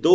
2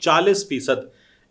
40%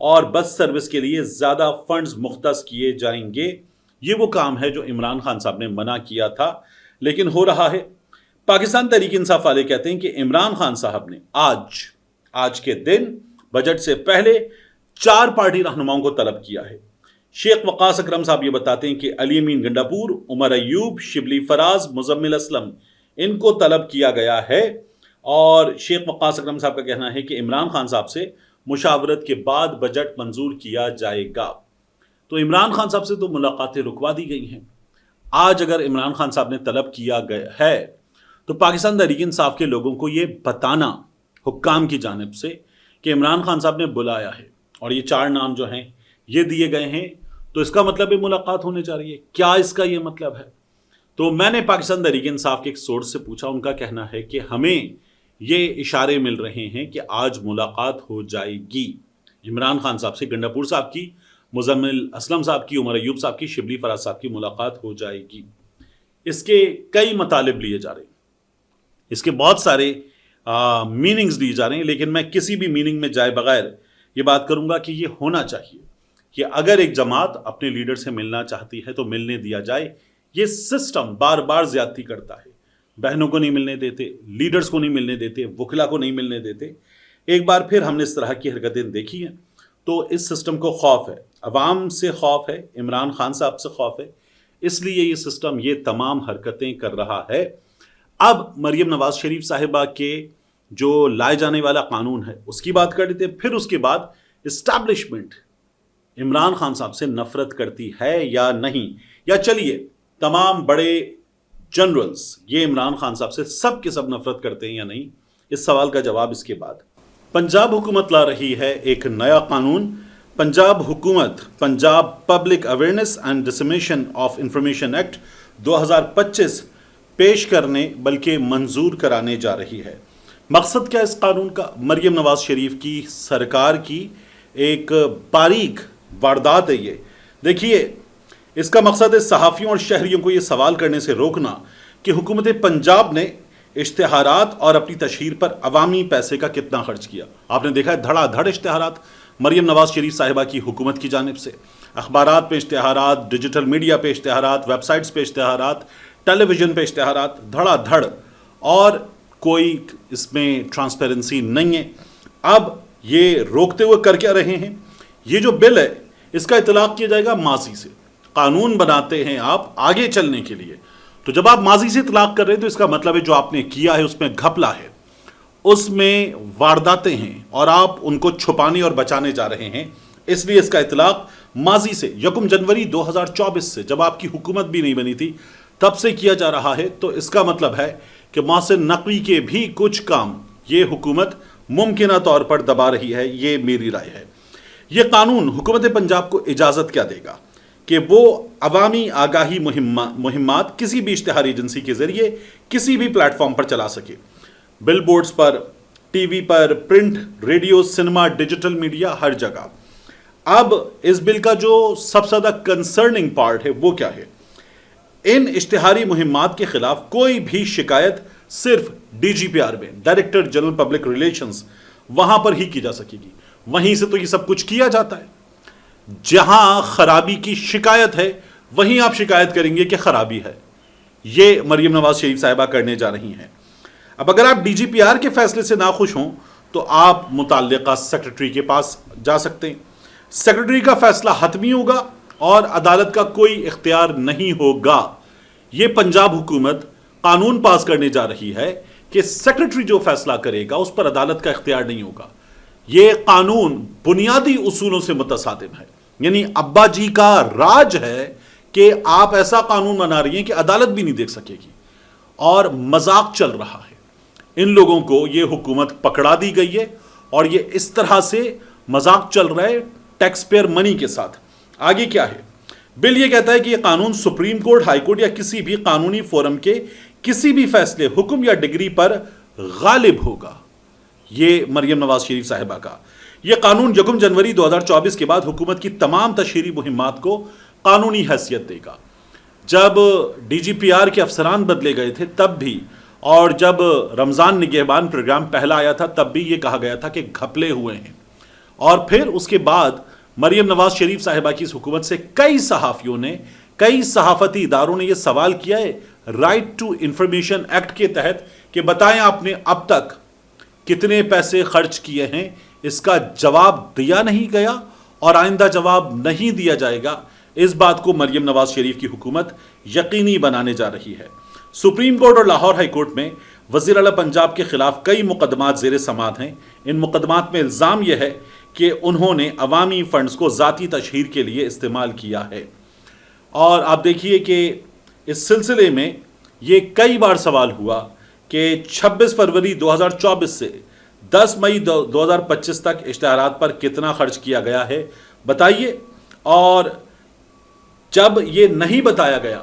اور bus service کے لیے زیادہ فنڈز مختص کیے جائیں گے۔ یہ وہ کام ہے جو عمران خان صاحب نے منع کیا تھا، لیکن ہو رہا ہے۔ پاکستان تحریک انصاف والے کہتے ہیں کہ عمران خان صاحب نے آج کے دن بجٹ سے پہلے 4 پارٹی رہنماؤں کو طلب کیا ہے۔ شیخ وقاص اکرم صاحب یہ بتاتے ہیں کہ علی امین گنڈاپور، عمر ایوب، شبلی فراز، مزمل اسلم، ان کو طلب کیا گیا ہے، اور شیخ وقاص اکرم صاحب کا کہنا ہے کہ عمران خان صاحب سے مشاورت کے بعد بجٹ منظور کیا جائے گا۔ تو عمران خان صاحب سے تو ملاقاتیں رکوا دی گئی ہیں۔ آج اگر عمران خان صاحب نے طلب کیا گیا ہے تو پاکستان تحریک انصاف کے لوگوں کو یہ بتانا حکام کی جانب سے کہ عمران خان صاحب نے بلایا ہے، اور یہ 4 نام جو ہیں یہ دیے گئے ہیں، تو اس کا مطلب ہے ملاقات ہونے جا رہی ہے۔ کیا اس کا یہ مطلب ہے؟ تو میں نے پاکستان تحریک انصاف کے ایک سورس سے پوچھا، ان کا کہنا ہے کہ ہمیں یہ اشارے مل رہے ہیں کہ آج ملاقات ہو جائے گی عمران خان صاحب سے، گنڈاپور صاحب کی، مزمل اسلم صاحب کی، عمر ایوب صاحب کی، شبلی فراز صاحب کی ملاقات ہو جائے گی۔ اس کے کئی مطالب لیے جا رہے ہیں، اس کے بہت سارے میننگز لیے جا رہے ہیں، لیکن میں کسی بھی میننگ میں جائے بغیر یہ بات کروں گا کہ یہ ہونا چاہیے کہ اگر ایک جماعت اپنے لیڈر سے ملنا چاہتی ہے تو ملنے دیا جائے۔ یہ سسٹم بار بار زیادتی کرتا ہے، بہنوں کو نہیں ملنے دیتے، لیڈرز کو نہیں ملنے دیتے، وکلا کو نہیں ملنے دیتے۔ ایک بار پھر ہم نے اس طرح کی حرکتیں دیکھی ہیں، تو اس سسٹم کو خوف ہے، عوام سے خوف ہے، عمران خان صاحب سے خوف ہے، اس لیے یہ سسٹم یہ تمام حرکتیں کر رہا ہے۔ اب مریم نواز شریف صاحبہ کے جو لائے جانے والا قانون ہے اس کی بات کر لیتے ہیں، پھر اس کے بعد اسٹیبلشمنٹ عمران خان صاحب سے نفرت کرتی ہے یا نہیں، یا چلیے تمام بڑے جنرلز یہ عمران خان صاحب سے سب کے سب نفرت کرتے ہیں یا نہیں، اس سوال کا جواب اس کے بعد۔ پنجاب حکومت لا رہی ہے ایک نیا قانون۔ پنجاب حکومت Punjab public awareness and dissemination of information act 2025 پیش کرنے بلکہ منظور کرانے جا رہی ہے۔ مقصد کیا اس قانون کا؟ مریم نواز شریف کی سرکار کی ایک باریک واردات ہے یہ۔ دیکھیے، اس کا مقصد ہے صحافیوں اور شہریوں کو یہ سوال کرنے سے روکنا کہ حکومت پنجاب نے اشتہارات اور اپنی تشہیر پر عوامی پیسے کا کتنا خرچ کیا۔ آپ نے دیکھا ہے دھڑا دھڑ اشتہارات مریم نواز شریف صاحبہ کی حکومت کی جانب سے، اخبارات پہ اشتہارات، ڈیجیٹل میڈیا پہ اشتہارات، ویب سائٹس پہ اشتہارات، ٹیلی ویژن پہ اشتہارات، دھڑا دھڑ، اور کوئی اس میں ٹرانسپیرنسی نہیں ہے۔ اب یہ روکتے ہوئے کر کیا رہے ہیں؟ یہ جو بل ہے اس کا اطلاق کیا جائے گا ماضی سے۔ قانون بناتے ہیں آپ آگے چلنے کے لیے، تو جب آپ ماضی سے اطلاق کر رہے ہیں تو اس کا مطلب ہے جو آپ نے کیا ہے اس میں گھپلا ہے، اس میں وارداتیں ہیں، اور آپ ان کو چھپانے اور بچانے جا رہے ہیں۔ اس لیے اس کا اطلاق ماضی سے 1 جنوری 2024 سے، جب آپ کی حکومت بھی نہیں بنی تھی تب سے کیا جا رہا ہے۔ تو اس کا مطلب ہے کہ محسن نقوی کے بھی کچھ کام یہ حکومت ممکنہ طور پر دبا رہی ہے، یہ میری رائے ہے۔ یہ قانون حکومت پنجاب کو اجازت کیا دے گا کہ وہ عوامی آگاہی مہمات کسی بھی اشتہاری ایجنسی کے ذریعے کسی بھی پلیٹ فارم پر چلا سکے، بل بورڈز پر، ٹی وی پر، print, radio, cinema, digital media, ہر جگہ۔ اب اس بل کا جو سب سے زیادہ کنسرننگ پارٹ ہے وہ کیا ہے؟ ان اشتہاری مہمات کے خلاف کوئی بھی شکایت صرف ڈی جی پی آر میں، ڈائریکٹر جنرل پبلک ریلیشنز، وہاں پر ہی کی جا سکے گی۔ وہیں سے تو یہ سب کچھ کیا جاتا ہے۔ جہاں خرابی کی شکایت ہے وہیں آپ شکایت کریں گے کہ خرابی ہے۔ یہ مریم نواز شریف صاحبہ کرنے جا رہی ہیں۔ اب اگر آپ ڈی جی پی آر کے فیصلے سے ناخوش ہوں تو آپ متعلقہ سیکرٹری کے پاس جا سکتے ہیں۔ سیکرٹری کا فیصلہ حتمی ہوگا اور عدالت کا کوئی اختیار نہیں ہوگا۔ یہ پنجاب حکومت قانون پاس کرنے جا رہی ہے کہ سیکرٹری جو فیصلہ کرے گا اس پر عدالت کا اختیار نہیں ہوگا۔ یہ قانون بنیادی اصولوں سے متصادم ہے، یعنی ابا جی کا راج ہے کہ آپ ایسا قانون بنا رہی ہیں کہ عدالت بھی نہیں دیکھ سکے گی، اور مذاق چل رہا ہے۔ ان لوگوں کو یہ حکومت پکڑا دی گئی ہے اور یہ اس طرح سے مذاق چل رہا ہے ٹیکس پیئر منی کے ساتھ۔ آگے کیا ہے؟ بل یہ کہتا ہے کہ یہ قانون سپریم کورٹ، ہائی کورٹ یا کسی بھی قانونی فورم کے کسی بھی فیصلے، حکم یا ڈگری پر غالب ہوگا۔ یہ مریم نواز شریف صاحبہ کا یہ قانون 1 جنوری 2024 کے بعد حکومت کی تمام تشہیری مہمات کو قانونی حیثیت دے گا۔ جب ڈی جی پی آر کے افسران بدلے گئے تھے تب بھی، اور جب رمضان نگہبان پروگرام پہلا آیا تھا تب بھی یہ کہا گیا تھا کہ گھپلے ہوئے ہیں، اور پھر اس کے بعد مریم نواز شریف صاحبہ کی اس حکومت سے کئی صحافیوں نے، کئی صحافتی اداروں نے یہ سوال کیا ہے رائٹ ٹو انفارمیشن ایکٹ کے تحت کہ بتائیں آپ نے اب تک کتنے پیسے خرچ کیے ہیں. اس کا جواب دیا نہیں گیا اور آئندہ جواب نہیں دیا جائے گا. اس بات کو مریم نواز شریف کی حکومت یقینی بنانے جا رہی ہے. سپریم کورٹ اور لاہور ہائی کورٹ میں وزیر اعلیٰ پنجاب کے خلاف کئی مقدمات زیر سماعت ہیں. ان مقدمات میں الزام یہ ہے کہ انہوں نے عوامی فنڈز کو ذاتی تشہیر کے لیے استعمال کیا ہے. اور آپ دیکھیے کہ اس سلسلے میں یہ کئی بار سوال ہوا کہ 26 فروری 2024 سے 10 مئی 2025 تک اشتہارات پر کتنا خرچ کیا گیا ہے بتائیے. اور جب یہ نہیں بتایا گیا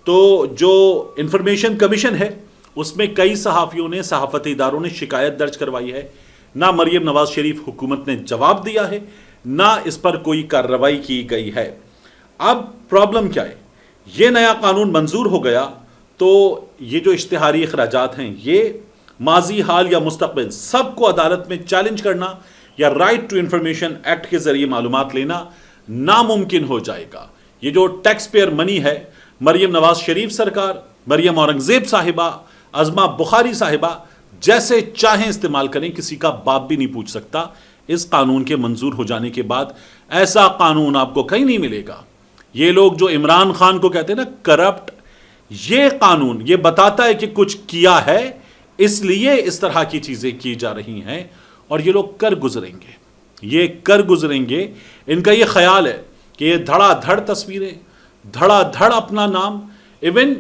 تو جو انفارمیشن کمیشن ہے اس میں کئی صحافیوں نے، صحافتی اداروں نے شکایت درج کروائی ہے. نہ مریم نواز شریف حکومت نے جواب دیا ہے، نہ اس پر کوئی کارروائی کی گئی ہے. اب پرابلم کیا ہے؟ یہ نیا قانون منظور ہو گیا تو یہ جو اشتہاری اخراجات ہیں یہ ماضی، حال یا مستقبل سب کو عدالت میں چیلنج کرنا یا رائٹ ٹو انفارمیشن ایکٹ کے ذریعے معلومات لینا ناممکن ہو جائے گا. یہ جو ٹیکس پیئر منی ہے، مریم نواز شریف سرکار، مریم اورنگزیب صاحبہ، عظمہ بخاری صاحبہ جیسے چاہیں استعمال کریں، کسی کا باپ بھی نہیں پوچھ سکتا. اس قانون کے منظور ہو جانے کے بعد ایسا قانون آپ کو کہیں نہیں ملے گا. یہ لوگ جو عمران خان کو کہتے ہیں نا کرپٹ، یہ قانون یہ بتاتا ہے کہ کچھ کیا ہے، اس لیے اس طرح کی چیزیں کی جا رہی ہیں اور یہ لوگ کر گزریں گے، یہ کر گزریں گے. ان کا یہ خیال ہے کہ یہ دھڑا دھڑ تصویریں، دھڑا دھڑ اپنا نام، ایون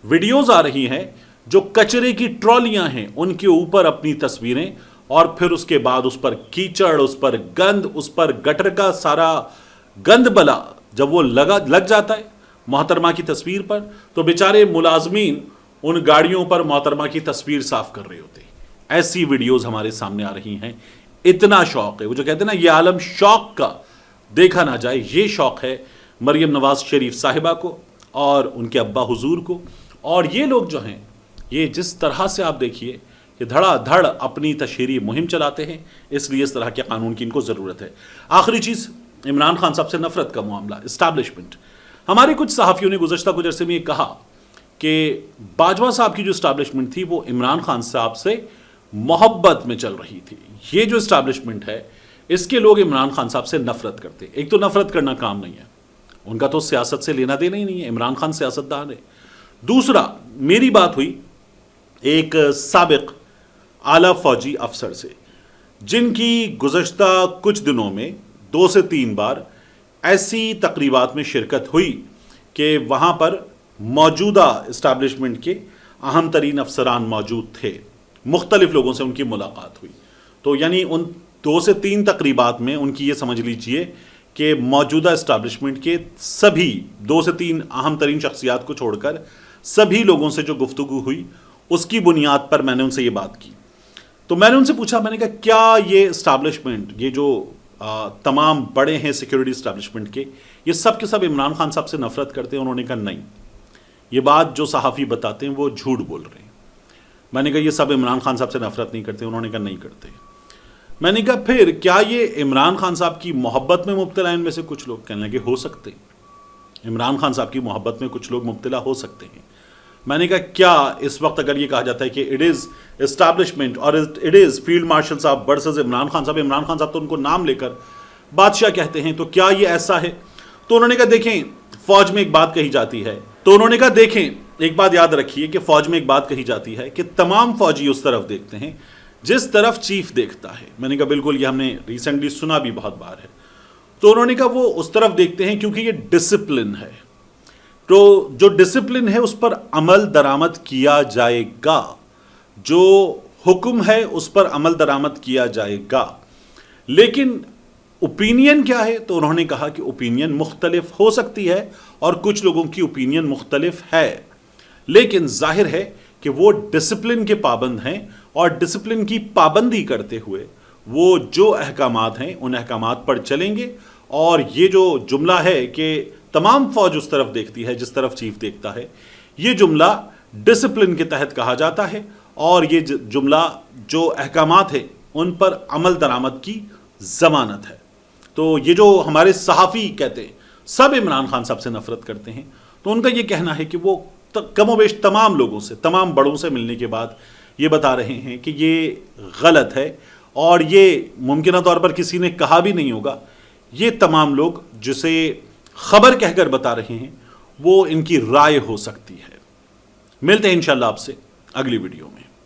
ویڈیوز آ رہی ہیں جو کچرے کی ٹرالیاں ہیں ان کے اوپر اپنی تصویریں، اور پھر اس کے بعد اس پر کیچڑ، اس پر گند، اس پر گٹر کا سارا گند بلا جب وہ لگ جاتا ہے محترمہ کی تصویر پر تو بیچارے ملازمین ان گاڑیوں پر محترمہ کی تصویر صاف کر رہے ہوتے ہیں. ایسی ویڈیوز ہمارے سامنے آ رہی ہیں. اتنا شوق ہے، وہ جو کہتے ہیں نا یہ عالم شوق کا دیکھا نہ جائے، یہ شوق ہے مریم نواز شریف صاحبہ کو اور ان کے ابا حضور کو. اور یہ لوگ جو ہیں یہ جس طرح سے آپ دیکھیے کہ دھڑا دھڑ اپنی تشہیری مہم چلاتے ہیں، اس لیے اس طرح کے قانون کی ان کو ضرورت ہے. آخری چیز، عمران خان صاحب سے نفرت کا معاملہ، اسٹیبلشمنٹ. ہمارے کچھ صحافیوں نے گزشتہ کچھ عرصے میں یہ کہا کہ باجوہ صاحب کی جو اسٹیبلشمنٹ تھی وہ عمران خان صاحب سے محبت میں چل رہی تھی. یہ جو اسٹیبلشمنٹ ہے اس کے لوگ عمران خان صاحب سے نفرت کرتے. ایک تو نفرت کرنا کام نہیں ہے، ان کا تو سیاست سے لینا دینا ہی نہیں ہے. عمران خان سیاستدان ہے. دوسرا، میری بات ہوئی ایک سابق اعلیٰ فوجی افسر سے جن کی گزشتہ کچھ دنوں میں 2 سے 3 بار ایسی تقریبات میں شرکت ہوئی کہ وہاں پر موجودہ اسٹیبلشمنٹ کے اہم ترین افسران موجود تھے. مختلف لوگوں سے ان کی ملاقات ہوئی. تو یعنی ان 2 سے 3 تقریبات میں ان کی یہ سمجھ لیجئے کہ موجودہ اسٹیبلشمنٹ کے سبھی 2 سے 3 اہم ترین شخصیات کو چھوڑ کر سبھی لوگوں سے جو گفتگو ہوئی اس کی بنیاد پر میں نے ان سے یہ بات کی. تو میں نے ان سے پوچھا، میں نے کہا کیا یہ اسٹیبلشمنٹ، یہ جو تمام بڑے ہیں سیکیورٹی اسٹیبلشمنٹ کے، یہ سب کے سب عمران خان صاحب سے نفرت کرتے ہیں؟ انہوں نے کہا نہیں، یہ بات جو صحافی بتاتے ہیں وہ جھوٹ بول رہے ہیں. میں نے کہا یہ سب عمران خان صاحب سے نفرت نہیں کرتے؟ انہوں نے کہا نہیں کرتے. میں نے کہا پھر کیا یہ عمران خان صاحب کی محبت میں مبتلا ہیں؟ ان میں سے کچھ لوگ کہنے لگے ہو سکتے ہیں، عمران خان صاحب کی محبت میں کچھ لوگ مبتلا ہو سکتے ہیں. میں نے کہا کیا اس وقت اگر یہ کہا جاتا ہے کہ اٹ از اسٹیبلشمنٹ اور اٹ از فیلڈ مارشل صاحب ورسز عمران خان صاحب، عمران خان صاحب تو ان کو نام لے کر بادشاہ کہتے ہیں، تو کیا یہ ایسا ہے؟ تو انہوں نے کہا دیکھیں فوج میں ایک بات کہی جاتی ہے، تو انہوں نے کہا دیکھیں ایک بات یاد رکھیے کہ فوج میں ایک بات کہی جاتی ہے کہ تمام فوجی اس طرف دیکھتے ہیں جس طرف چیف دیکھتا ہے. میں نے کہا بالکل، یہ ہم نے ریسنٹلی سنا بھی بہت بار ہے. تو انہوں نے کہا وہ اس طرف دیکھتے ہیں کیونکہ یہ ڈسپلن ہے، تو جو ڈسپلن ہے اس پر عمل درآمد کیا جائے گا، جو حکم ہے اس پر عمل درآمد کیا جائے گا. لیکن اوپینین کیا ہے؟ تو انہوں نے کہا کہ اوپینین مختلف ہو سکتی ہے اور کچھ لوگوں کی اوپینین مختلف ہے، لیکن ظاہر ہے کہ وہ ڈسپلن کے پابند ہیں اور ڈسپلن کی پابندی کرتے ہوئے وہ جو احکامات ہیں ان احکامات پر چلیں گے. اور یہ جو جملہ ہے کہ تمام فوج اس طرف دیکھتی ہے جس طرف چیف دیکھتا ہے، یہ جملہ ڈسپلن کے تحت کہا جاتا ہے، اور یہ جملہ جو احکامات ہیں ان پر عمل درآمد کی ضمانت ہے۔ تو یہ جو ہمارے صحافی کہتے ہیں سب عمران خان صاحب سے نفرت کرتے ہیں، تو ان کا یہ کہنا ہے کہ وہ کم و بیش تمام لوگوں سے، تمام بڑوں سے ملنے کے بعد یہ بتا رہے ہیں کہ یہ غلط ہے، اور یہ ممکنہ طور پر کسی نے کہا بھی نہیں ہوگا۔ یہ تمام لوگ جسے خبر کہہ کر بتا رہے ہیں وہ ان کی رائے ہو سکتی ہے۔ ملتے ہیں انشاءاللہ آپ سے اگلی ویڈیو میں۔